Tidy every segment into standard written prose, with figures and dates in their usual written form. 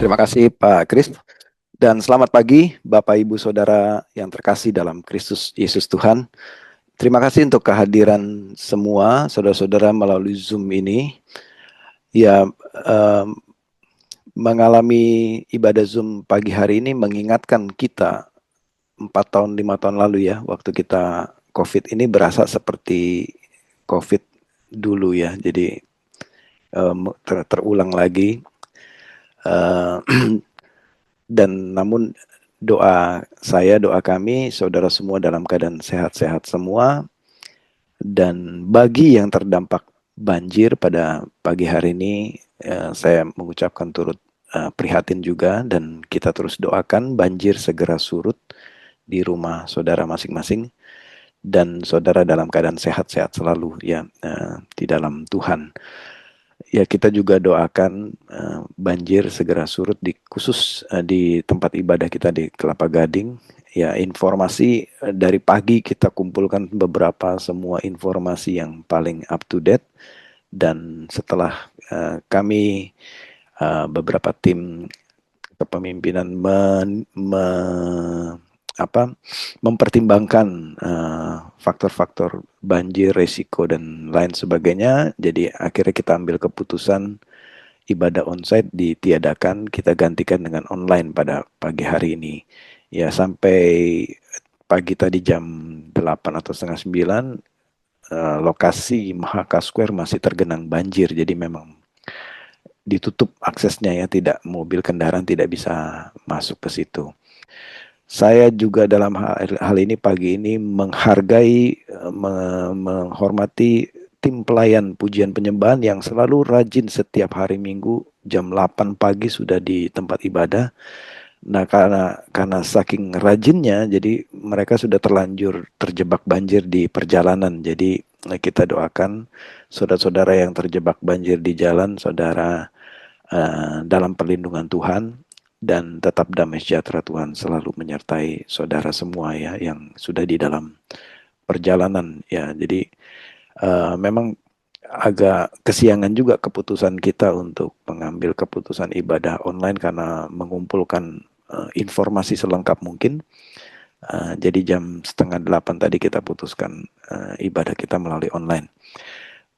Terima kasih Pak Kris dan selamat pagi Bapak Ibu Saudara yang terkasih dalam Kristus Yesus Tuhan. Terima kasih untuk kehadiran semua saudara-saudara melalui Zoom ini. Ya, mengalami ibadah Zoom pagi hari ini mengingatkan kita 4 tahun 5 tahun lalu ya, waktu kita COVID ini berasa seperti COVID dulu ya. Jadi terulang lagi. Dan namun doa kami, saudara semua dalam keadaan sehat-sehat semua. Dan bagi yang terdampak banjir pada pagi hari ini, saya mengucapkan turut prihatin juga, dan kita terus doakan banjir segera surut di rumah saudara masing-masing, dan saudara dalam keadaan sehat-sehat selalu ya, di dalam Tuhan. Ya, kita juga doakan banjir segera surut khusus di tempat ibadah kita di Kelapa Gading. Ya, informasi dari pagi kita kumpulkan beberapa semua informasi yang paling up to date, dan setelah kami beberapa tim kepemimpinan mempertimbangkan faktor-faktor banjir, resiko dan lain sebagainya. Jadi akhirnya kita ambil keputusan ibadah onsite ditiadakan, kita gantikan dengan online pada pagi hari ini. Ya, sampai pagi tadi jam 8 atau setengah 9, lokasi Mahaka Square masih tergenang banjir. Jadi memang ditutup aksesnya ya, tidak, mobil kendaraan tidak bisa masuk ke situ. Saya juga dalam hal ini pagi ini menghargai, menghormati tim pelayan pujian penyembahan yang selalu rajin setiap hari Minggu jam 8 pagi sudah di tempat ibadah. Nah, karena saking rajinnya, jadi mereka sudah terlanjur terjebak banjir di perjalanan. Jadi kita doakan saudara-saudara yang terjebak banjir di jalan, saudara dalam perlindungan Tuhan, dan tetap damai sejahtera Tuhan selalu menyertai saudara semua ya yang sudah di dalam perjalanan ya. Jadi memang agak kesiangan juga keputusan kita untuk mengambil keputusan ibadah online karena mengumpulkan informasi selengkap mungkin. Jadi jam setengah 8 tadi kita putuskan ibadah kita melalui online.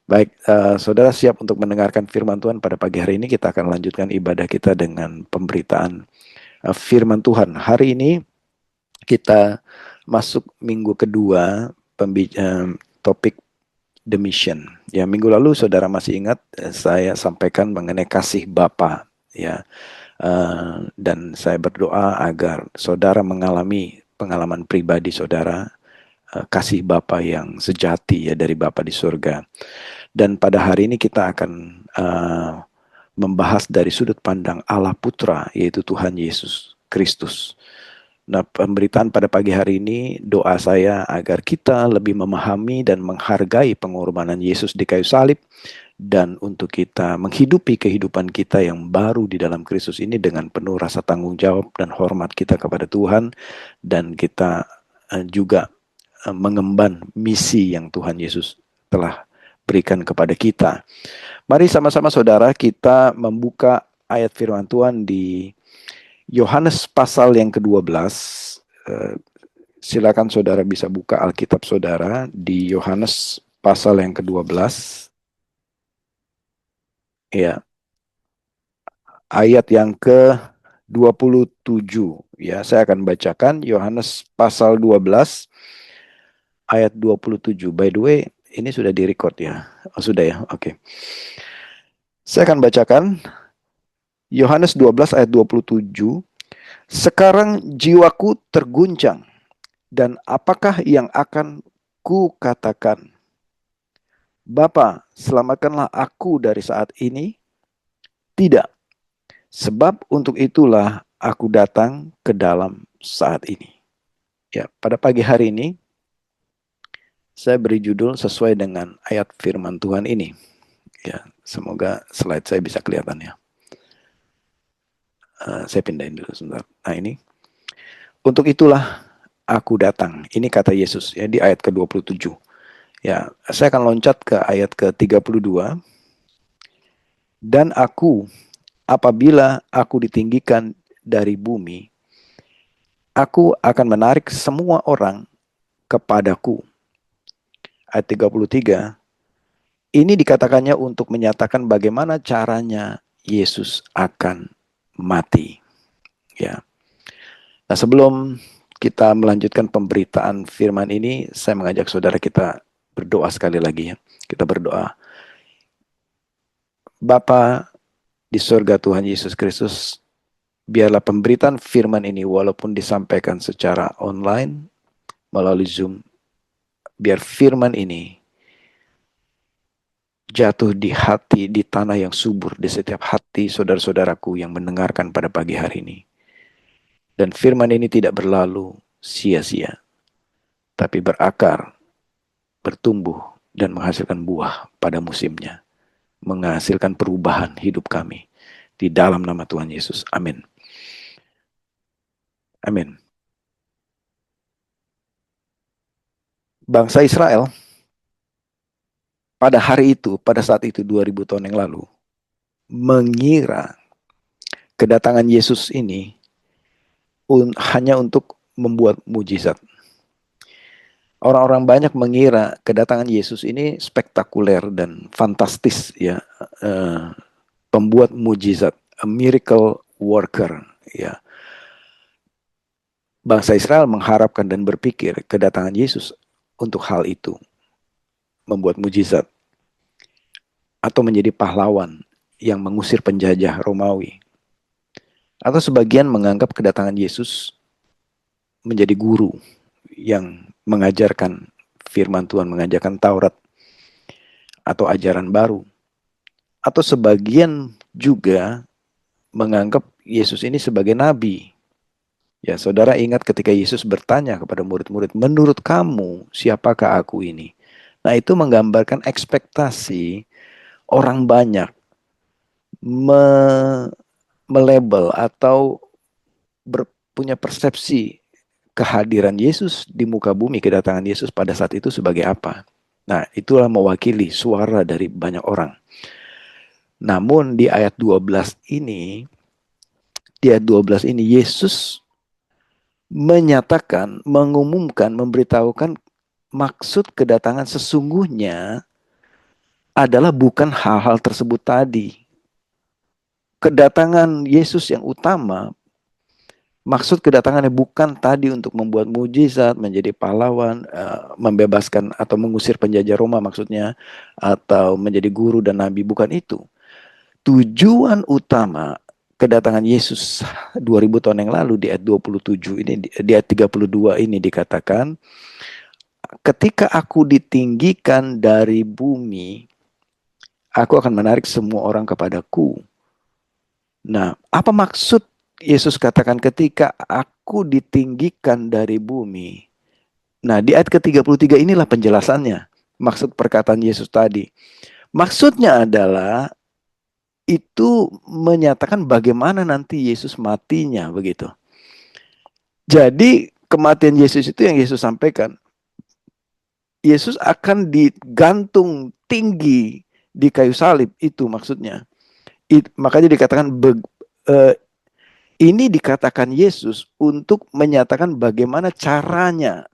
Baik, saudara siap untuk mendengarkan firman Tuhan pada pagi hari ini. Kita akan lanjutkan ibadah kita dengan pemberitaan firman Tuhan. Hari ini kita masuk minggu kedua topik The Mission. Ya, minggu lalu saudara masih ingat saya sampaikan mengenai kasih Bapa ya. Dan saya berdoa agar saudara mengalami pengalaman pribadi saudara, kasih Bapa yang sejati ya dari Bapa di surga. Dan pada hari ini kita akan membahas dari sudut pandang Allah Putra, yaitu Tuhan Yesus Kristus. Nah, pemberitaan pada pagi hari ini, doa saya agar kita lebih memahami dan menghargai pengorbanan Yesus di kayu salib, dan untuk kita menghidupi kehidupan kita yang baru di dalam Kristus ini dengan penuh rasa tanggung jawab dan hormat kita kepada Tuhan, dan kita juga mengemban misi yang Tuhan Yesus telah berikan kepada kita. Mari sama-sama saudara kita membuka ayat firman Tuhan di Yohanes pasal yang ke-12. Silakan saudara bisa buka Alkitab saudara di Yohanes pasal yang ke-12. Ya. Ayat yang ke-27. Ya, saya akan bacakan Yohanes pasal 12 ayat 27. By the way, ini sudah direcord ya. Oh, sudah ya. Oke. Saya akan bacakan Yohanes 12 ayat 27. Sekarang jiwaku terguncang, dan apakah yang akan ku katakan? Bapa, selamatkanlah aku dari saat ini. Tidak, sebab untuk itulah aku datang ke dalam saat ini. Ya, pada pagi hari ini saya beri judul sesuai dengan ayat firman Tuhan ini. Ya, semoga slide saya bisa kelihatan ya. Saya pindahin dulu sebentar. Nah, ini. Untuk itulah aku datang. Ini kata Yesus ya di ayat ke-27. Ya, saya akan loncat ke ayat ke-32. Dan aku apabila aku ditinggikan dari bumi, aku akan menarik semua orang kepadaku. Ayat 33, ini dikatakannya untuk menyatakan bagaimana caranya Yesus akan mati. Ya. Nah, sebelum kita melanjutkan pemberitaan firman ini, saya mengajak saudara kita berdoa sekali lagi ya. Kita berdoa. Bapa di surga Tuhan Yesus Kristus, biarlah pemberitaan firman ini walaupun disampaikan secara online melalui Zoom, biar firman ini jatuh di hati, di tanah yang subur, di setiap hati saudara-saudaraku yang mendengarkan pada pagi hari ini. Dan firman ini tidak berlalu sia-sia, tapi berakar, bertumbuh, dan menghasilkan buah pada musimnya. Menghasilkan perubahan hidup kami. Di dalam nama Tuhan Yesus. Amin. Amin. Bangsa Israel pada hari itu, pada saat itu 2000 tahun yang lalu, mengira kedatangan Yesus ini hanya untuk membuat mujizat. Orang-orang banyak mengira kedatangan Yesus ini spektakuler dan fantastis ya, pembuat mujizat, a miracle worker ya. Bangsa Israel mengharapkan dan berpikir kedatangan Yesus untuk hal itu, membuat mujizat atau menjadi pahlawan yang mengusir penjajah Romawi. Atau sebagian menganggap kedatangan Yesus menjadi guru yang mengajarkan firman Tuhan, mengajarkan Taurat atau ajaran baru. Atau sebagian juga menganggap Yesus ini sebagai nabi. Ya, saudara ingat ketika Yesus bertanya kepada murid-murid, menurut kamu siapakah aku ini? Nah, itu menggambarkan ekspektasi orang banyak melabel atau punya persepsi kehadiran Yesus di muka bumi, kedatangan Yesus pada saat itu sebagai apa. Nah, itulah mewakili suara dari banyak orang. Namun di ayat 12 ini, Yesus menyatakan, mengumumkan, memberitahukan maksud kedatangan sesungguhnya adalah bukan hal-hal tersebut tadi. Kedatangan Yesus yang utama, maksud kedatangannya bukan tadi untuk membuat mujizat, menjadi pahlawan, membebaskan atau mengusir penjajah Roma maksudnya, atau menjadi guru dan nabi, bukan itu. Tujuan utama kedatangan Yesus 2000 tahun yang lalu di ayat 27 ini, di ayat 32 ini dikatakan, ketika aku ditinggikan dari bumi, aku akan menarik semua orang kepadaku. Nah, apa maksud Yesus katakan ketika aku ditinggikan dari bumi? Nah, di ayat ke-33 inilah penjelasannya. Maksud perkataan Yesus tadi. Maksudnya adalah itu menyatakan bagaimana nanti Yesus matinya begitu. Jadi kematian Yesus itu yang Yesus sampaikan. Yesus akan digantung tinggi di kayu salib, itu maksudnya. Makanya dikatakan ini dikatakan Yesus untuk menyatakan bagaimana caranya.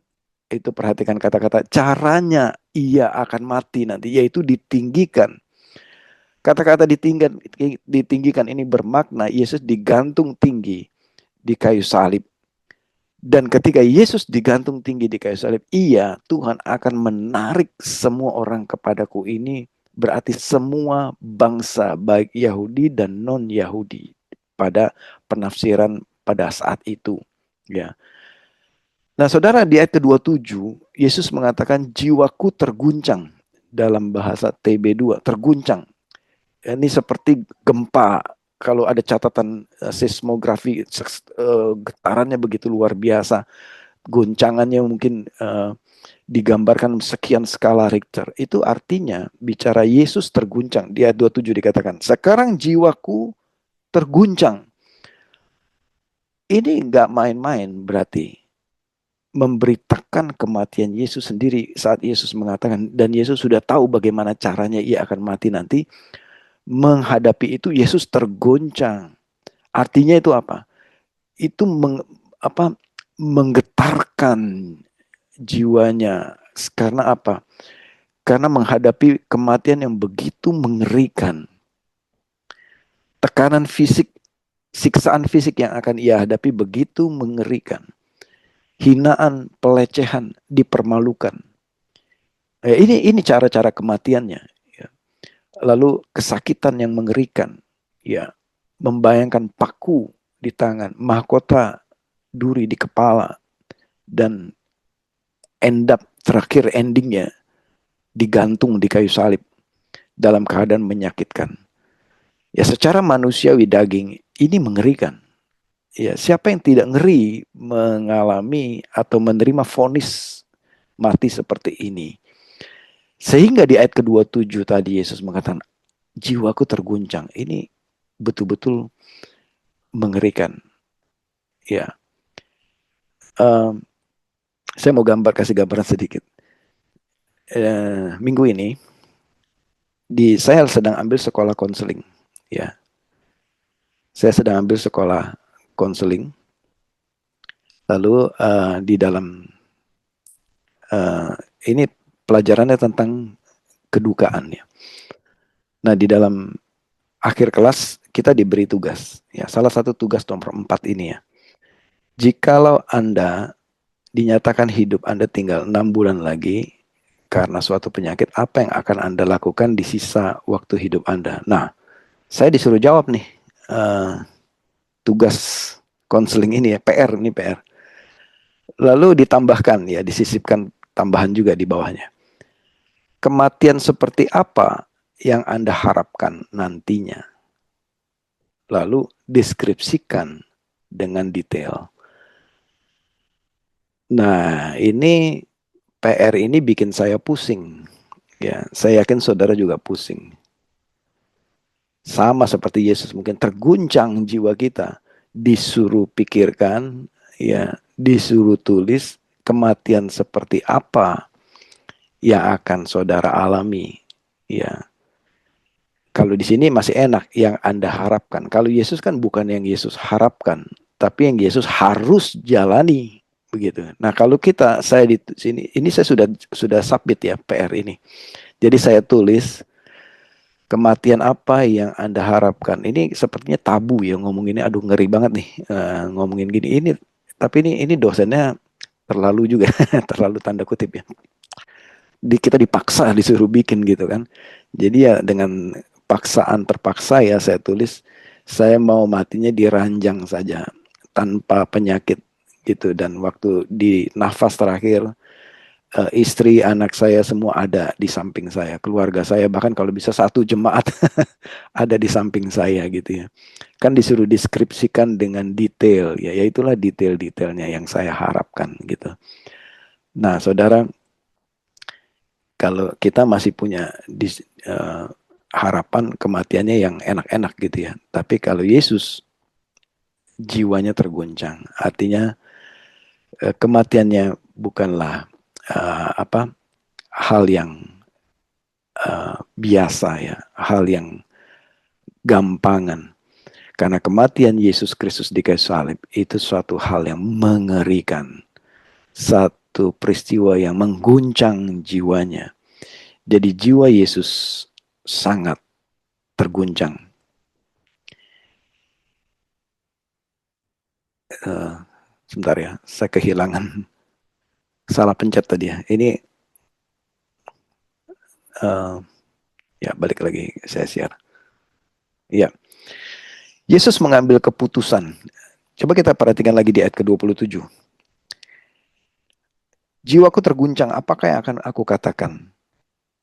Itu perhatikan kata-kata caranya ia akan mati nanti, yaitu ditinggikan. Kata-kata ditinggikan ini bermakna Yesus digantung tinggi di kayu salib. Dan ketika Yesus digantung tinggi di kayu salib, iya, Tuhan akan menarik semua orang kepadaku. Ini berarti semua bangsa, baik Yahudi dan non-Yahudi, pada penafsiran pada saat itu. Ya. Nah, saudara, di ayat ke-27, Yesus mengatakan jiwaku terguncang, dalam bahasa TB2, terguncang. Ini seperti gempa. Kalau ada catatan seismografi, getarannya begitu luar biasa. Goncangannya mungkin digambarkan sekian skala Richter. Itu artinya bicara Yesus terguncang. Di ayat 27 dikatakan, sekarang jiwaku terguncang. Ini nggak main-main berarti. Memberitakan kematian Yesus sendiri saat Yesus mengatakan, dan Yesus sudah tahu bagaimana caranya ia akan mati nanti. menghadapi itu Yesus tergoncang. Artinya itu apa? Itu menggetarkan jiwanya. Karena apa? Karena menghadapi kematian yang begitu mengerikan. Tekanan fisik, siksaan fisik yang akan ia hadapi begitu mengerikan. Hinaan, pelecehan, dipermalukan. Ini cara-cara kematiannya. Ya. Lalu kesakitan yang mengerikan. Ya, membayangkan paku di tangan, mahkota duri di kepala, dan terakhir endingnya digantung di kayu salib dalam keadaan menyakitkan. Ya, secara manusiawi daging ini mengerikan. Ya, siapa yang tidak ngeri mengalami atau menerima vonis mati seperti ini? Sehingga di ayat ke-27 tadi Yesus mengatakan, jiwaku terguncang. Ini betul-betul mengerikan. Ya, saya mau kasih gambaran sedikit. Minggu ini saya sedang ambil sekolah konseling. Ya, saya sedang ambil sekolah konseling. Lalu di dalam ini pelajarannya tentang kedukaan ya. Nah, di dalam akhir kelas kita diberi tugas. Ya, salah satu tugas nomor 4 ini ya. Jikalau Anda dinyatakan hidup Anda tinggal 6 bulan lagi karena suatu penyakit, apa yang akan Anda lakukan di sisa waktu hidup Anda? Nah, saya disuruh jawab nih tugas konseling ini ya, PR. Lalu ditambahkan ya, disisipkan tambahan juga di bawahnya. Kematian seperti apa yang Anda harapkan nantinya? Lalu deskripsikan dengan detail. Nah, ini PR ini bikin saya pusing. Ya, saya yakin saudara juga pusing. Sama seperti Yesus, mungkin terguncang jiwa kita, disuruh pikirkan, ya, disuruh tulis kematian seperti apa yang akan saudara alami, ya. Kalau di sini masih enak yang Anda harapkan. Kalau Yesus kan bukan yang Yesus harapkan, tapi yang Yesus harus jalani, begitu. Nah, kalau saya di sini, ini saya sudah submit ya PR ini. Jadi saya tulis kematian apa yang Anda harapkan. Ini sepertinya tabu ya ngomonginnya. Aduh, ngeri banget nih ngomongin gini. Tapi ini dosennya terlalu juga, terlalu tanda kutip ya. Kita dipaksa disuruh bikin gitu kan. Jadi ya dengan paksaan terpaksa ya saya tulis, saya mau matinya di ranjang saja tanpa penyakit gitu. Dan waktu di nafas terakhir, istri, anak saya semua ada di samping saya, keluarga saya, bahkan kalau bisa satu jemaat ada di samping saya gitu ya. Kan disuruh deskripsikan dengan detail ya, itulah detail-detailnya yang saya harapkan gitu. Nah, saudara, kalau kita masih punya harapan kematiannya yang enak-enak gitu ya. Tapi kalau Yesus jiwanya terguncang, artinya kematiannya bukanlah hal yang biasa ya, hal yang gampangan. Karena kematian Yesus Kristus di kayu salib itu suatu hal yang mengerikan. Satu peristiwa yang mengguncang jiwanya. Jadi jiwa Yesus sangat terguncang. Sebentar ya, saya kehilangan, salah pencet tadi ya. Ini ya balik lagi saya share. Ya, Yesus mengambil keputusan. Coba kita perhatikan lagi di ayat ke-27. Jiwaku terguncang, apakah yang akan aku katakan?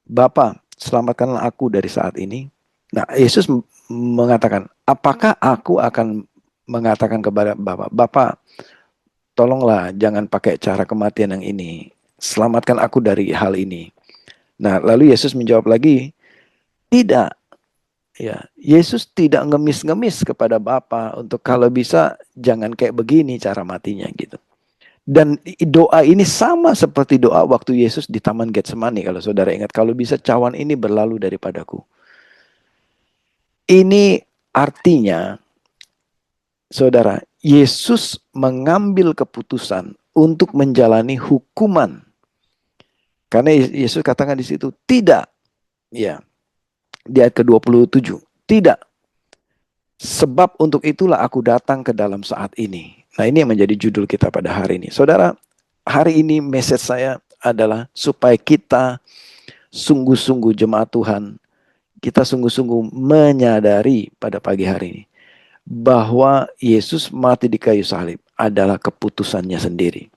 Bapa, selamatkanlah aku dari saat ini. Nah, Yesus mengatakan, apakah aku akan mengatakan kepada Bapa, Bapa, tolonglah jangan pakai cara kematian yang ini. Selamatkan aku dari hal ini. Nah, lalu Yesus menjawab lagi, tidak. Ya, Yesus tidak ngemis-ngemis kepada Bapa untuk kalau bisa jangan kayak begini cara matinya gitu. Dan doa ini sama seperti doa waktu Yesus di Taman Getsemani. Kalau saudara ingat, kalau bisa cawan ini berlalu daripadaku. Ini artinya, saudara, Yesus mengambil keputusan untuk menjalani hukuman. Karena Yesus katakan di situ, tidak. Ya, di ayat ke-27. Tidak. Sebab untuk itulah aku datang ke dalam saat ini. Nah, ini yang menjadi judul kita pada hari ini. Saudara, hari ini message saya adalah supaya kita sungguh-sungguh jemaat Tuhan, kita sungguh-sungguh menyadari pada pagi hari ini bahwa Yesus mati di kayu salib adalah keputusannya sendiri.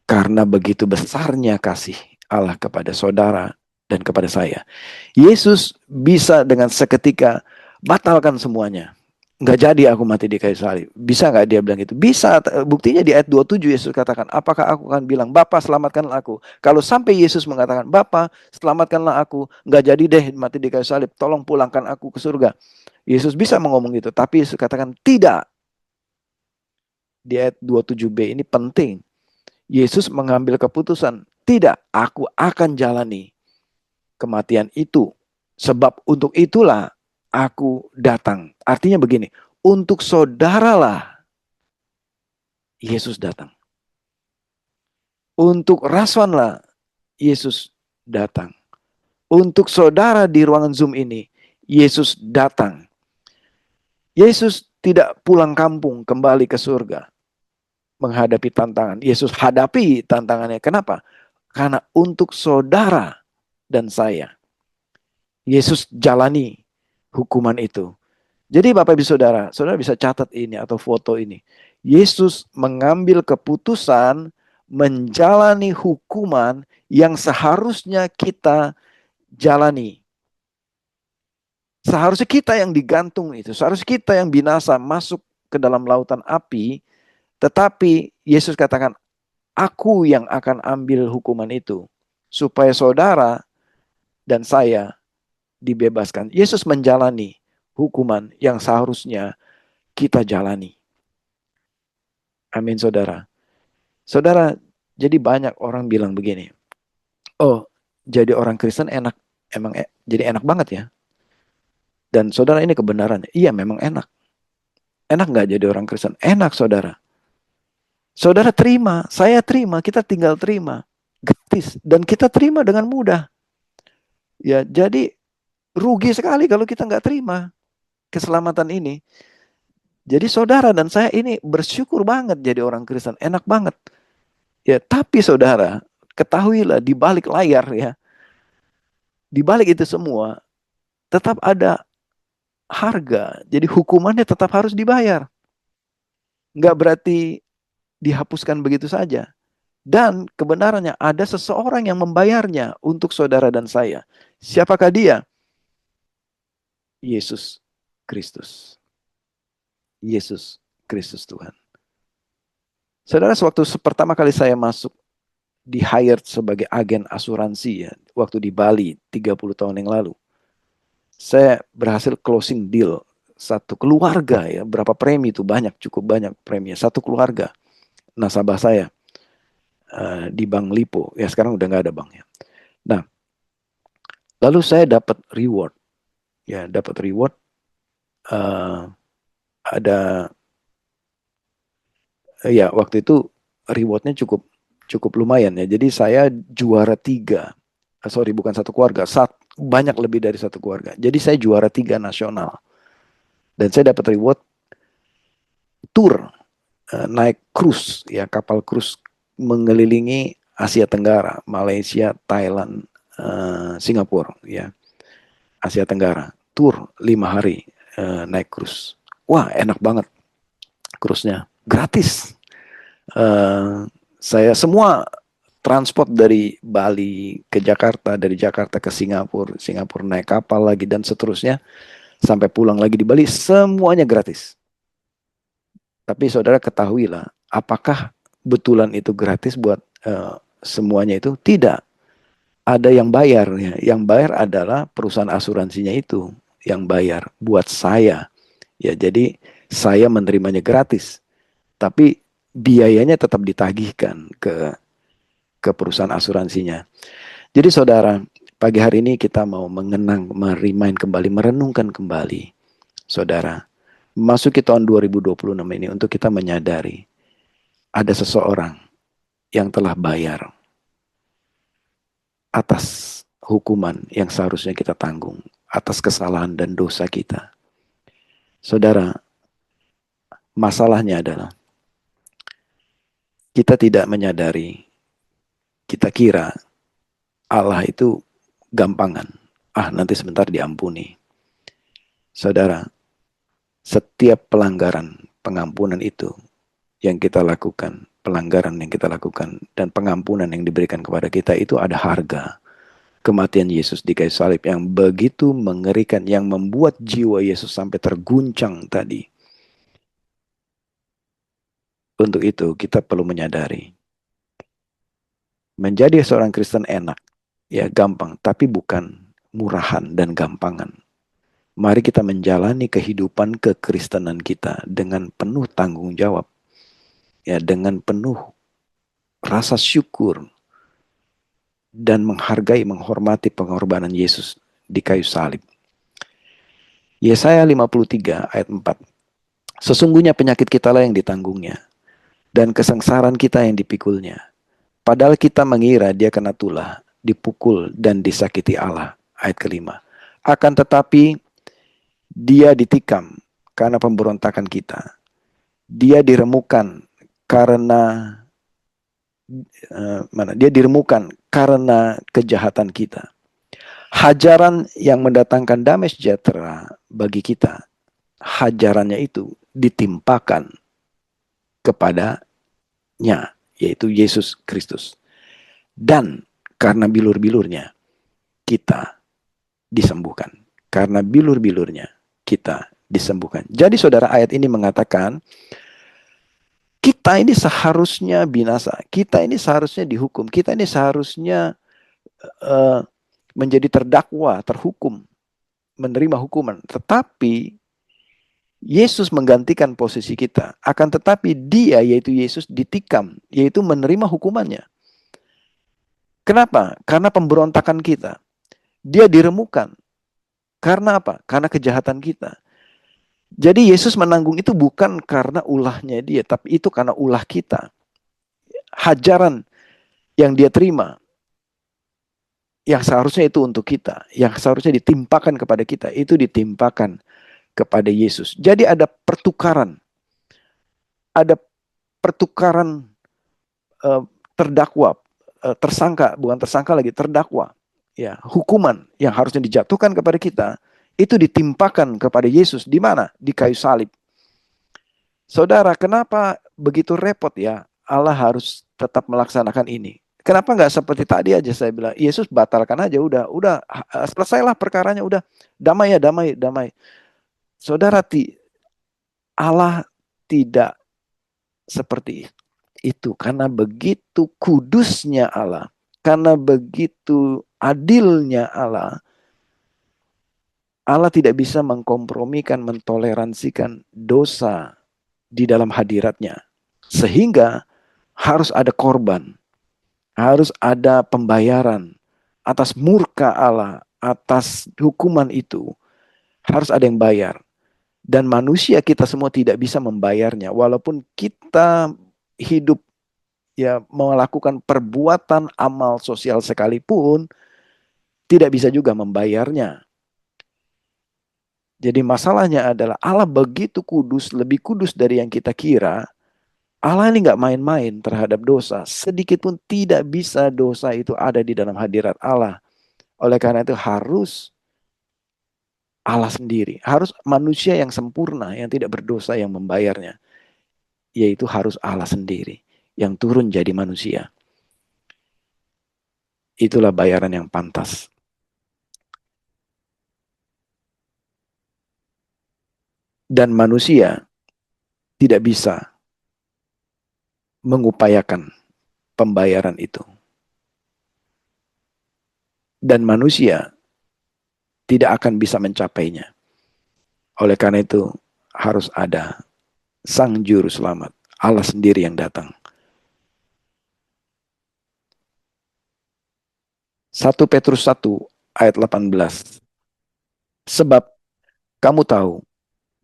Karena begitu besarnya kasih Allah kepada saudara dan kepada saya. Yesus bisa dengan seketika batalkan semuanya. Nggak jadi aku mati di kayu salib. Bisa nggak dia bilang itu? Bisa. Buktinya di ayat 27 Yesus katakan, apakah aku akan bilang, Bapa selamatkanlah aku. Kalau sampai Yesus mengatakan, Bapa selamatkanlah aku. Nggak jadi deh mati di kayu salib. Tolong pulangkan aku ke surga. Yesus bisa ngomong gitu. Tapi Yesus katakan, tidak. Di ayat 27b ini penting. Yesus mengambil keputusan, tidak, aku akan jalani kematian itu. Sebab untuk itulah aku datang. Artinya begini, untuk saudaralah Yesus datang. Untuk Raswanlah Yesus datang. Untuk saudara di ruangan Zoom ini, Yesus datang. Yesus tidak pulang kampung kembali ke surga menghadapi tantangan. Yesus hadapi tantangannya. Kenapa? Karena untuk saudara dan saya, Yesus jalani hukuman itu. Jadi Bapak Ibu Saudara, saudara bisa catat ini atau foto ini. Yesus mengambil keputusan menjalani hukuman yang seharusnya kita jalani. Seharusnya kita yang digantung itu, seharusnya kita yang binasa masuk ke dalam lautan api, tetapi Yesus katakan, aku yang akan ambil hukuman itu, supaya saudara dan saya dibebaskan. Yesus menjalani hukuman yang seharusnya kita jalani. Amin, saudara. Saudara, jadi banyak orang bilang begini, oh, jadi orang Kristen enak, emang jadi enak banget ya. Dan saudara, ini kebenarannya. Iya, memang enak. Enak nggak jadi orang Kristen? Enak, saudara. Saudara terima, saya terima, kita tinggal terima. Gratis. Dan kita terima dengan mudah. Ya, jadi rugi sekali kalau kita nggak terima keselamatan ini. Jadi saudara dan saya ini bersyukur banget jadi orang Kristen. Enak banget. Ya, tapi saudara, ketahuilah di balik layar ya, di balik itu semua, tetap ada harga. Jadi hukumannya tetap harus dibayar. Nggak berarti dihapuskan begitu saja. Dan kebenarannya ada seseorang yang membayarnya untuk saudara dan saya. Siapakah dia? Yesus Kristus. Yesus Kristus Tuhan. Saudara, sewaktu pertama kali saya masuk di hired sebagai agen asuransi ya, waktu di Bali 30 tahun yang lalu. Saya berhasil closing deal satu keluarga ya, berapa premi itu banyak, cukup banyak premi. Satu keluarga nasabah saya di Bank Lipo. Ya sekarang udah nggak ada banknya. Nah, lalu saya dapat reward. Ya, dapat reward ada ya waktu itu rewardnya cukup lumayan ya. Jadi saya juara 3. Sorry, bukan satu keluarga, banyak lebih dari satu keluarga. Jadi saya juara 3 nasional. Dan saya dapat reward tour naik cruise ya, kapal cruise mengelilingi Asia Tenggara, Malaysia, Thailand, Singapura ya. Asia Tenggara, tour 5 hari naik cruise. Wah, enak banget cruise-nya, gratis. Saya semua transport dari Bali ke Jakarta, dari Jakarta ke Singapura, Singapura naik kapal lagi dan seterusnya sampai pulang lagi di Bali, semuanya gratis. Tapi saudara ketahuilah, apakah betulan itu gratis buat semuanya itu? Tidak. Ada yang bayar ya. Yang bayar adalah perusahaan asuransinya itu yang bayar buat saya. Ya, jadi saya menerimanya gratis. Tapi biayanya tetap ditagihkan ke perusahaan asuransinya. Jadi saudara, Pagi hari ini kita mau mengenang, merimain kembali, merenungkan kembali, saudara. Masuk ke tahun 2026 ini untuk kita menyadari ada seseorang yang telah bayar atas hukuman yang seharusnya kita tanggung, atas kesalahan dan dosa kita. Saudara, masalahnya adalah kita tidak menyadari, kita kira Allah itu gampangan. Ah, nanti sebentar diampuni. Saudara, setiap pelanggaran pengampunan itu yang kita lakukan, pelanggaran yang kita lakukan, dan pengampunan yang diberikan kepada kita itu ada harga. Kematian Yesus di kayu salib yang begitu mengerikan, yang membuat jiwa Yesus sampai terguncang tadi. Untuk itu kita perlu menyadari, menjadi seorang Kristen enak, ya gampang, tapi bukan murahan dan gampangan. Mari kita menjalani kehidupan kekristenan kita dengan penuh tanggung jawab, ya dengan penuh rasa syukur dan menghargai, menghormati pengorbanan Yesus di kayu salib. Yesaya 53 ayat 4. Sesungguhnya penyakit kita lah yang ditanggungnya, dan kesengsaraan kita yang dipikulnya. Padahal kita mengira dia kena tulah, dipukul dan disakiti Allah. Ayat kelima. Akan tetapi dia ditikam karena pemberontakan kita. Dia diremukan karena dia diremukan karena kejahatan kita. Hajaran yang mendatangkan damai sejahtera bagi kita, hajarannya itu ditimpakan kepadanya, yaitu Yesus Kristus. Dan karena bilur-bilurnya kita disembuhkan. Karena bilur-bilurnya kita disembuhkan. Jadi saudara, ayat ini mengatakan kita ini seharusnya binasa. Kita ini seharusnya dihukum. Kita ini seharusnya menjadi terdakwa, terhukum, menerima hukuman. Tetapi Yesus menggantikan posisi kita. Akan tetapi dia, yaitu Yesus, ditikam, yaitu menerima hukumannya. Kenapa? Karena pemberontakan kita. Dia diremukan. Karena apa? Karena kejahatan kita. Jadi Yesus menanggung itu bukan karena ulahnya dia, tapi itu karena ulah kita. Hajaran yang dia terima, yang seharusnya itu untuk kita, yang seharusnya ditimpakan kepada kita, itu ditimpakan kepada Yesus. Jadi ada pertukaran. Ada pertukaran terdakwa, tersangka, bukan tersangka lagi, terdakwa. Ya, hukuman yang harusnya dijatuhkan kepada kita, itu ditimpakan kepada Yesus. Di mana? Di kayu salib. Saudara, kenapa begitu repot ya Allah harus tetap melaksanakan ini? Kenapa nggak seperti tadi aja saya bilang, Yesus batalkan aja, udah selesailah perkaranya, udah damai ya, damai. Saudara, Allah tidak seperti itu karena begitu kudusnya Allah, karena begitu adilnya Allah. Allah tidak bisa mengkompromikan, mentoleransikan dosa di dalam hadiratnya. Sehingga harus ada korban, harus ada pembayaran atas murka Allah, atas hukuman itu. Harus ada yang bayar. Dan manusia kita semua tidak bisa membayarnya. Walaupun kita hidup ya melakukan perbuatan amal sosial sekalipun, tidak bisa juga membayarnya. Jadi masalahnya adalah Allah begitu kudus, lebih kudus dari yang kita kira. Allah ini nggak main-main terhadap dosa. Sedikit pun tidak bisa dosa itu ada di dalam hadirat Allah. Oleh karena itu harus Allah sendiri. Harus manusia yang sempurna, yang tidak berdosa yang membayarnya. Yaitu harus Allah sendiri yang turun jadi manusia. Itulah bayaran yang pantas. Dan manusia tidak bisa mengupayakan pembayaran itu. Dan manusia tidak akan bisa mencapainya. Oleh karena itu harus ada Sang Juru Selamat, Allah sendiri yang datang. 1 Petrus 1 ayat 18. Sebab kamu tahu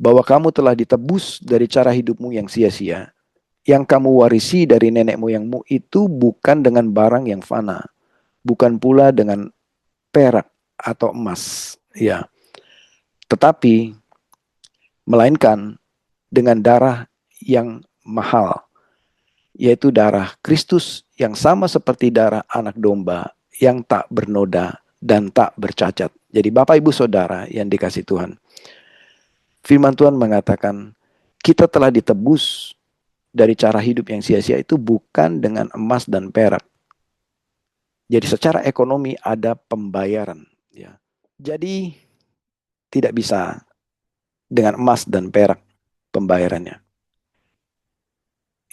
bahwa kamu telah ditebus dari cara hidupmu yang sia-sia, yang kamu warisi dari nenek moyangmu itu bukan dengan barang yang fana, bukan pula dengan perak atau emas, ya, tetapi melainkan dengan darah yang mahal, yaitu darah Kristus yang sama seperti darah anak domba yang tak bernoda dan tak bercacat. Jadi Bapak Ibu Saudara yang dikasih Tuhan, firman Tuhan mengatakan kita telah ditebus dari cara hidup yang sia-sia itu bukan dengan emas dan perak. Jadi secara ekonomi ada pembayaran. Ya. Jadi tidak bisa dengan emas dan perak pembayarannya.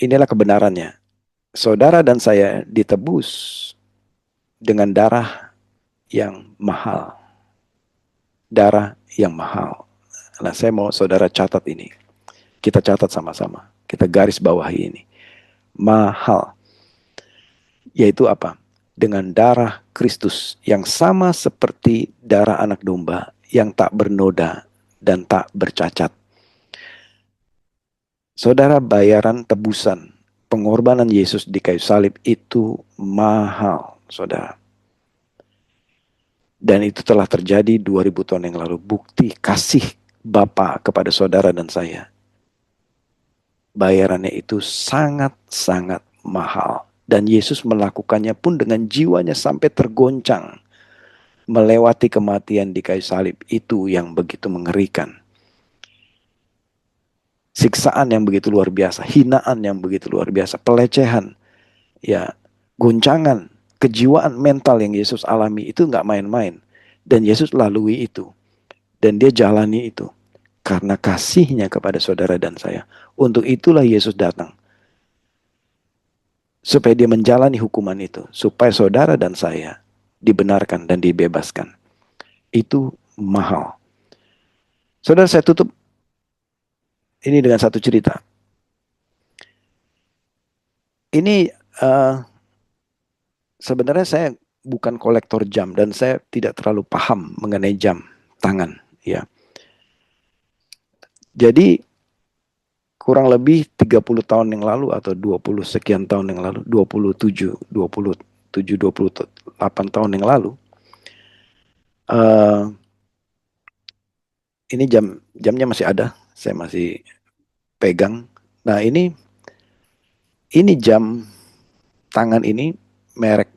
Inilah kebenarannya. Saudara dan saya ditebus dengan darah yang mahal. Darah yang mahal. Nah, saya mau saudara catat ini. Kita catat sama-sama. Kita garis bawahi ini. Mahal. Yaitu apa? Dengan darah Kristus yang sama seperti darah anak domba yang tak bernoda dan tak bercacat. Saudara, bayaran tebusan pengorbanan Yesus di kayu salib itu mahal, saudara. Dan itu telah terjadi 2000 tahun yang lalu. Bukti kasih Bapa kepada saudara dan saya. Bayarannya itu sangat-sangat mahal. Dan Yesus melakukannya pun dengan jiwanya sampai tergoncang. Melewati kematian di kayu salib itu yang begitu mengerikan. Siksaan yang begitu luar biasa. Hinaan yang begitu luar biasa. Pelecehan. Ya, goncangan. Kejiwaan mental yang Yesus alami itu nggak main-main. Dan Yesus lalui itu. Dan dia jalani itu. Karena kasihnya kepada saudara dan saya. Untuk itulah Yesus datang. Supaya dia menjalani hukuman itu. Supaya saudara dan saya dibenarkan dan dibebaskan. Itu mahal. Saudara, saya tutup ini dengan satu cerita. Ini sebenarnya saya bukan kolektor jam dan saya tidak terlalu paham mengenai jam tangan, ya. Jadi kurang lebih 30 tahun yang lalu atau 20 sekian tahun yang lalu, 27, 28 tahun yang lalu, ini jamnya masih ada, saya masih pegang. Nah, ini jam tangan ini merek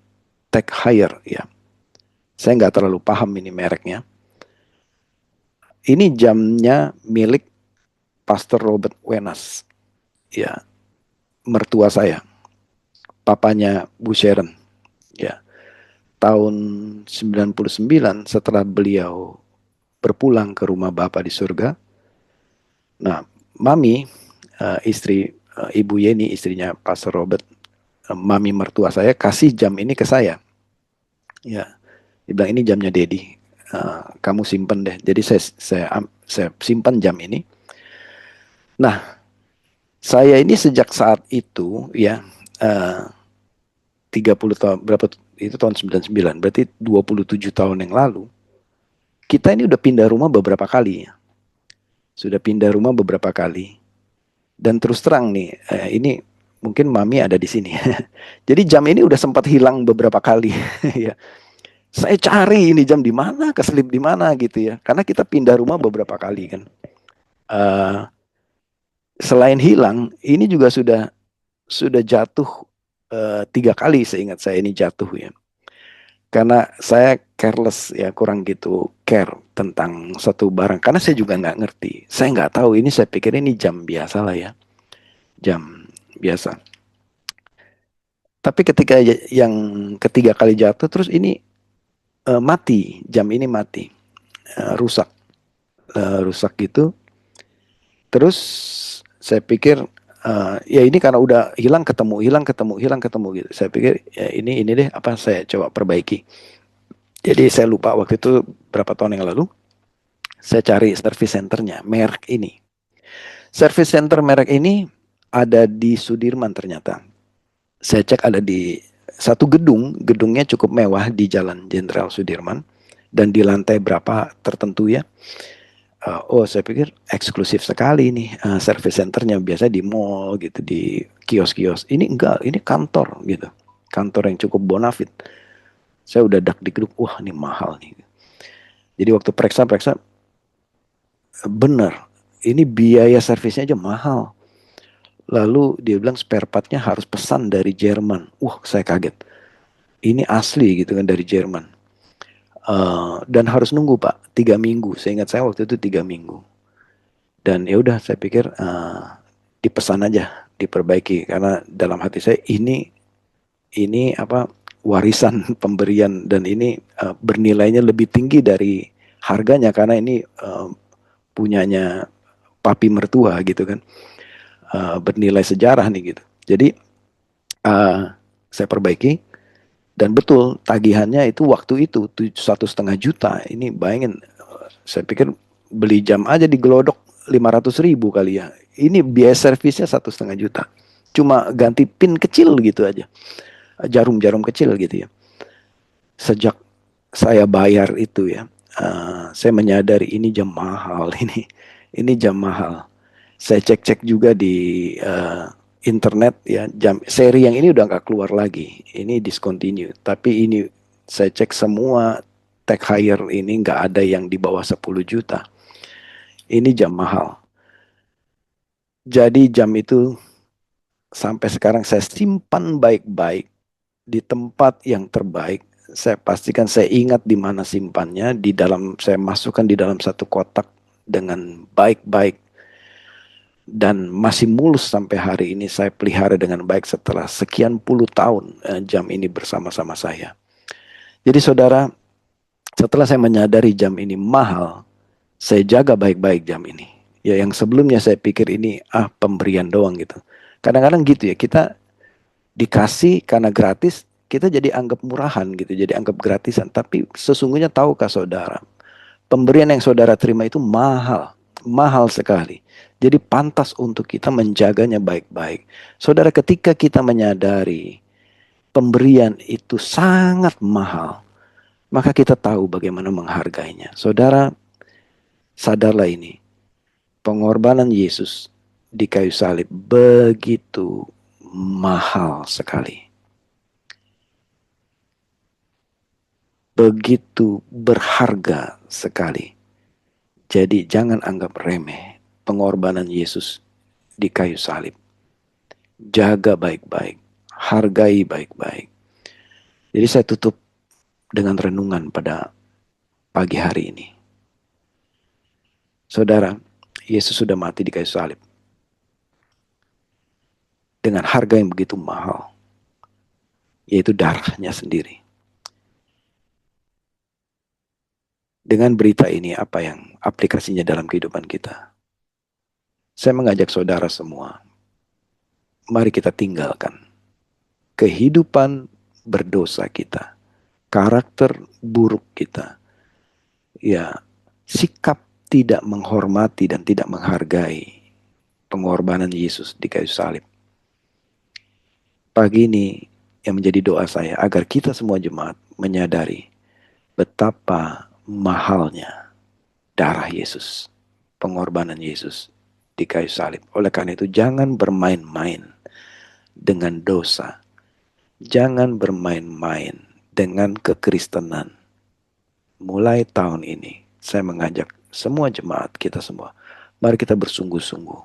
Tag Heuer, ya. Saya nggak terlalu paham ini mereknya. Ini jamnya milik Pastor Robert Wenas, ya, mertua saya, papanya Bu Sharon, ya. Tahun 99 setelah beliau berpulang ke rumah Bapa di surga. Nah, Mami, istri Ibu Yeni, istrinya Pastor Robert, Mami mertua saya kasih jam ini ke saya. Ya, dia bilang ini jamnya Dedi, kamu simpen deh. Jadi saya simpan jam ini. Nah, saya ini sejak saat itu, ya, 30 tahun, berapa itu tahun 99, berarti 27 tahun yang lalu, kita ini udah pindah rumah beberapa kali, ya. Sudah pindah rumah beberapa kali. Dan terus terang nih, ini mungkin Mami ada di sini. Jadi jam ini udah sempat hilang beberapa kali, ya. Saya cari ini jam di mana, keselip di mana gitu, ya. Karena kita pindah rumah beberapa kali kan. Selain hilang, ini juga sudah jatuh 3 kali, seingat saya ini jatuh, ya. Karena saya careless, ya, kurang gitu care tentang satu barang. Karena saya juga nggak ngerti. Saya nggak tahu, ini saya pikir ini jam biasa lah, ya. Jam biasa. Tapi ketika yang ketiga kali jatuh, terus ini mati. Jam ini mati. Rusak. Rusak gitu. Terus saya pikir ya ini karena udah hilang ketemu gitu. Saya pikir ya ini deh apa saya coba perbaiki. Jadi saya lupa waktu itu berapa tahun yang lalu. Saya cari service centernya merek ini. Service center merek ini ada di Sudirman ternyata. Saya cek ada di satu gedungnya cukup mewah di Jalan Jenderal Sudirman dan di lantai berapa tertentu ya. Oh, saya pikir eksklusif sekali ini service centernya, biasa di mall gitu, di kios-kios. Ini enggak, ini kantor gitu, kantor yang cukup bonafit. Saya udah dak dikduk, wah ini mahal nih. Jadi waktu periksa bener, ini biaya servisnya aja mahal. Lalu dia bilang spare partnya harus pesan dari Jerman. Wah, saya kaget. Ini asli gitu kan dari Jerman. Dan harus nunggu Pak 3 minggu. Saya ingat saya waktu itu 3 minggu. Dan ya udah saya pikir dipesan aja, diperbaiki karena dalam hati saya ini apa warisan pemberian dan ini bernilainya lebih tinggi dari harganya karena ini punyanya papi mertua gitu kan, bernilai sejarah nih gitu. Jadi saya perbaiki dan betul tagihannya itu waktu itu 1,5 juta. Ini bayangin, saya pikir beli jam aja di Glodok 500 ribu kali ya. Ini biaya servisnya 1,5 juta. Cuma ganti pin kecil gitu aja, jarum-jarum kecil gitu ya. Sejak saya bayar itu ya, saya menyadari ini jam mahal ini jam mahal. Saya cek-cek juga di internet ya, jam seri yang ini udah nggak keluar lagi, ini discontinue. Tapi ini saya cek semua tech hire ini nggak ada yang di bawah 10 juta. Ini jam mahal. Jadi jam itu sampai sekarang saya simpan baik-baik di tempat yang terbaik. Saya pastikan saya ingat di mana simpannya, di dalam saya masukkan di dalam satu kotak dengan baik-baik dan masih mulus sampai hari ini saya pelihara dengan baik setelah sekian puluh tahun jam ini bersama-sama saya. Jadi saudara, setelah saya menyadari jam ini mahal, saya jaga baik-baik jam ini. Ya yang sebelumnya saya pikir ini pemberian doang gitu. Kadang-kadang gitu ya, kita dikasih karena gratis, kita jadi anggap murahan gitu, jadi anggap gratisan. Tapi sesungguhnya tahukah saudara, pemberian yang saudara terima itu mahal, mahal sekali. Jadi pantas untuk kita menjaganya baik-baik. Saudara, ketika kita menyadari pemberian itu sangat mahal, maka kita tahu bagaimana menghargainya. Saudara, sadarlah ini, pengorbanan Yesus di kayu salib begitu mahal sekali. Begitu berharga sekali. Jadi jangan anggap remeh pengorbanan Yesus di kayu salib. Jaga baik-baik, hargai baik-baik. Jadi saya tutup dengan renungan pada pagi hari ini. Saudara, Yesus sudah mati di kayu salib dengan harga yang begitu mahal, yaitu darahnya sendiri. Dengan berita ini, apa yang aplikasinya dalam kehidupan kita? Saya mengajak saudara semua, mari kita tinggalkan kehidupan berdosa kita, karakter buruk kita, ya, sikap tidak menghormati dan tidak menghargai pengorbanan Yesus di kayu salib. Pagi ini yang menjadi doa saya agar kita semua jemaat menyadari betapa mahalnya darah Yesus, pengorbanan Yesus di kayu salib. Oleh karena itu jangan bermain-main dengan dosa. Jangan bermain-main dengan kekristenan. Mulai tahun ini saya mengajak semua jemaat kita semua, mari kita bersungguh-sungguh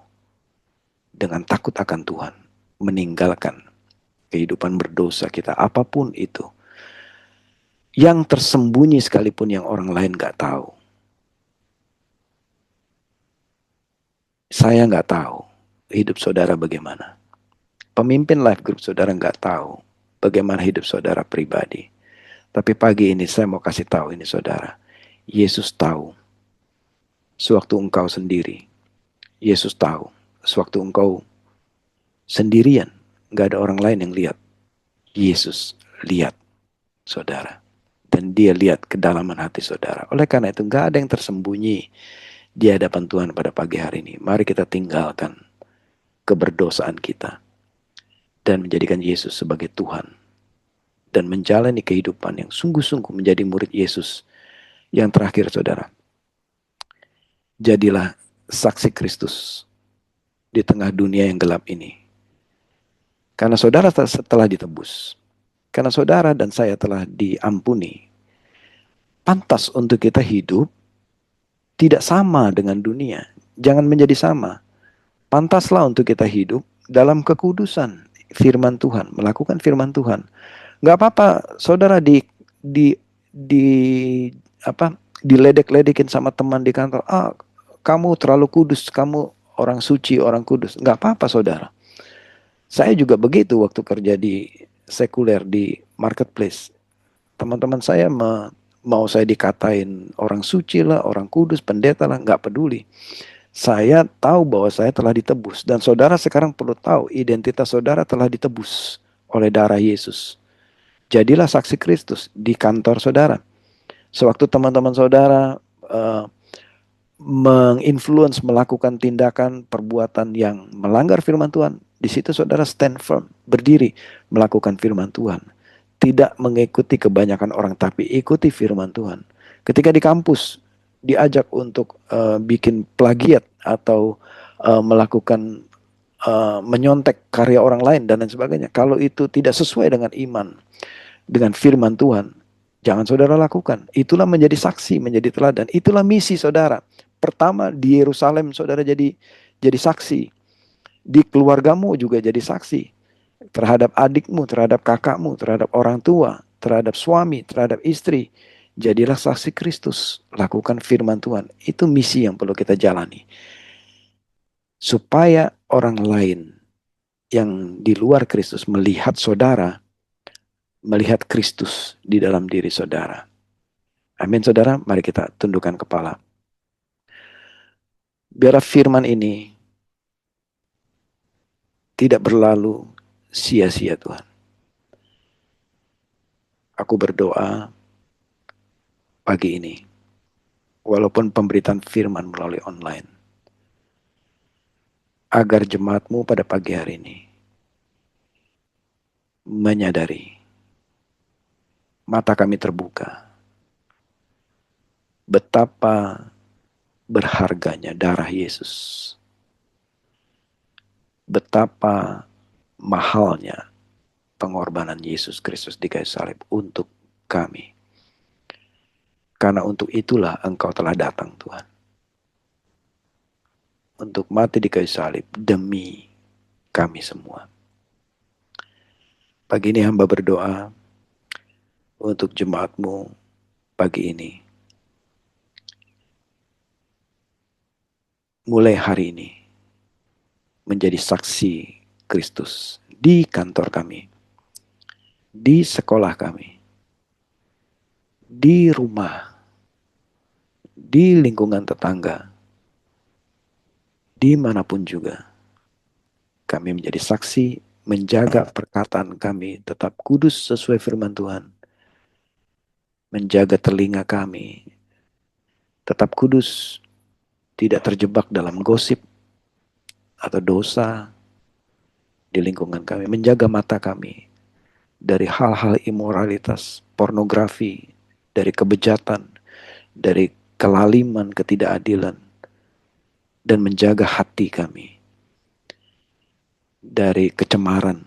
dengan takut akan Tuhan, meninggalkan kehidupan berdosa kita, apapun itu. Yang tersembunyi sekalipun yang orang lain gak tahu. Saya gak tahu hidup saudara bagaimana. Pemimpin life group saudara gak tahu bagaimana hidup saudara pribadi. Tapi pagi ini saya mau kasih tahu ini saudara. Yesus tahu sewaktu engkau sendiri. Yesus tahu sewaktu engkau sendirian. Gak ada orang lain yang lihat. Yesus lihat saudara. Dan dia lihat kedalaman hati saudara. Oleh karena itu gak ada yang tersembunyi di hadapan Tuhan pada pagi hari ini. Mari kita tinggalkan keberdosaan kita dan menjadikan Yesus sebagai Tuhan dan menjalani kehidupan yang sungguh-sungguh menjadi murid Yesus. Yang terakhir, saudara, jadilah saksi Kristus di tengah dunia yang gelap ini. Karena saudara telah ditebus, karena saudara dan saya telah diampuni, pantas untuk kita hidup tidak sama dengan dunia. Jangan menjadi sama. Pantaslah untuk kita hidup dalam kekudusan firman Tuhan, melakukan firman Tuhan. Nggak apa-apa, saudara di apa diledek-ledekin sama teman di kantor. Ah, kamu terlalu kudus, kamu orang suci, orang kudus. Nggak apa-apa, saudara. Saya juga begitu waktu kerja di sekuler di marketplace. Teman-teman saya mau saya dikatain orang suci lah, orang kudus, pendeta lah, nggak peduli. Saya tahu bahwa saya telah ditebus. Dan saudara sekarang perlu tahu, identitas saudara telah ditebus oleh darah Yesus. Jadilah saksi Kristus di kantor saudara. Sewaktu teman-teman saudara menginfluence, melakukan tindakan, perbuatan yang melanggar firman Tuhan, di situ saudara stand firm, berdiri, melakukan firman Tuhan. Tidak mengikuti kebanyakan orang, tapi ikuti firman Tuhan. Ketika di kampus, diajak untuk bikin plagiat atau melakukan menyontek karya orang lain dan lain sebagainya. Kalau itu tidak sesuai dengan iman, dengan firman Tuhan, jangan saudara lakukan. Itulah menjadi saksi, menjadi teladan. Itulah misi saudara. Pertama di Yerusalem saudara jadi saksi. Di keluargamu juga jadi saksi. Terhadap adikmu, terhadap kakakmu, terhadap orang tua, terhadap suami, terhadap istri. Jadilah saksi Kristus. Lakukan firman Tuhan. Itu misi yang perlu kita jalani. Supaya orang lain yang di luar Kristus melihat saudara, melihat Kristus di dalam diri saudara. Amin, saudara. Mari kita tundukkan kepala. Biarlah firman ini tidak berlalu sia-sia, Tuhan. Aku berdoa pagi ini, walaupun pemberitaan firman melalui online, agar jemaatmu pada pagi hari ini menyadari, mata kami terbuka, betapa berharganya darah Yesus. Betapa mahalnya pengorbanan Yesus Kristus di kayu salib untuk kami. Karena untuk itulah Engkau telah datang, Tuhan. Untuk mati di kayu salib demi kami semua. Pagi ini hamba berdoa untuk jemaatmu pagi ini. Mulai hari ini menjadi saksi Kristus di kantor kami, di sekolah kami, di rumah, di lingkungan tetangga, dimanapun juga. Kami menjadi saksi, menjaga perkataan kami tetap kudus sesuai firman Tuhan. Menjaga telinga kami tetap kudus, tidak terjebak dalam gosip atau dosa di lingkungan kami. Menjaga mata kami dari hal-hal imoralitas, pornografi, dari kebejatan, dari kelaliman, ketidakadilan, dan menjaga hati kami dari kecemaran,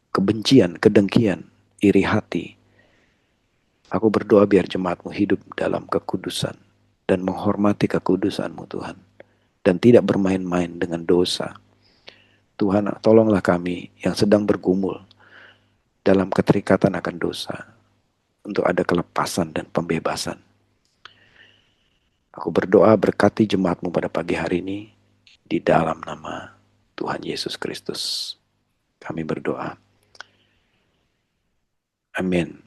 kebencian, kedengkian, iri hati. Aku berdoa biar jemaatmu hidup dalam kekudusan dan menghormati kekudusanmu, Tuhan, dan tidak bermain-main dengan dosa. Tuhan, tolonglah kami yang sedang bergumul dalam keterikatan akan dosa untuk ada kelepasan dan pembebasan. Aku berdoa berkati jemaatmu pada pagi hari ini di dalam nama Tuhan Yesus Kristus. Kami berdoa. Amin.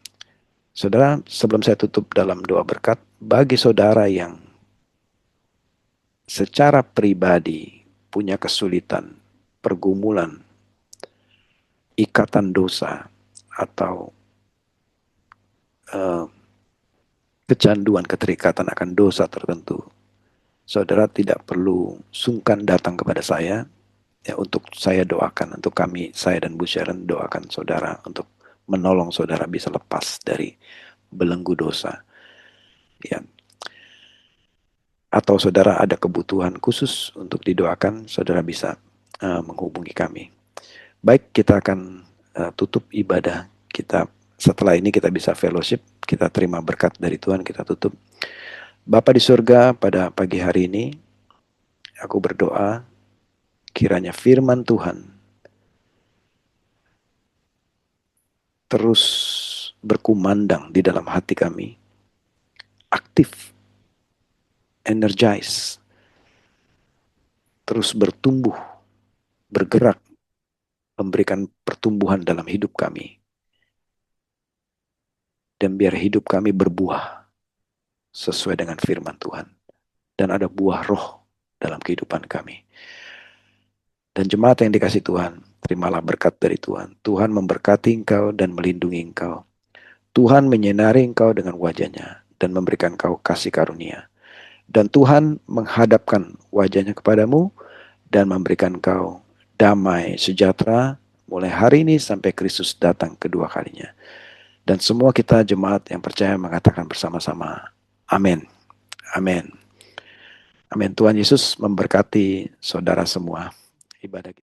Saudara, sebelum saya tutup dalam doa berkat, bagi saudara yang secara pribadi punya kesulitan, pergumulan, ikatan dosa, atau kecanduan, keterikatan akan dosa tertentu, saudara tidak perlu sungkan datang kepada saya, ya, untuk saya doakan, untuk kami, saya dan Bu Sharon doakan saudara untuk menolong saudara bisa lepas dari belenggu dosa. Ya. Atau saudara ada kebutuhan khusus untuk didoakan, saudara bisa menghubungi kami. Baik, kita akan tutup ibadah kita. Setelah ini kita bisa fellowship, kita terima berkat dari Tuhan, kita tutup. Bapa di surga, pada pagi hari ini, aku berdoa, kiranya firman Tuhan terus berkumandang di dalam hati kami, aktif, energize, terus bertumbuh, bergerak, memberikan pertumbuhan dalam hidup kami. Dan biar hidup kami berbuah sesuai dengan firman Tuhan. Dan ada buah roh dalam kehidupan kami. Dan jemaat yang dikasih Tuhan, terimalah berkat dari Tuhan. Tuhan memberkati engkau dan melindungi engkau. Tuhan menyinari engkau dengan wajahnya dan memberikan engkau kasih karunia. Dan Tuhan menghadapkan wajahnya kepadamu dan memberikan engkau damai sejahtera mulai hari ini sampai Kristus datang kedua kalinya. Dan semua kita jemaat yang percaya mengatakan bersama-sama, amin, amin, amin. Tuhan Yesus memberkati saudara semua. Ibadah kita.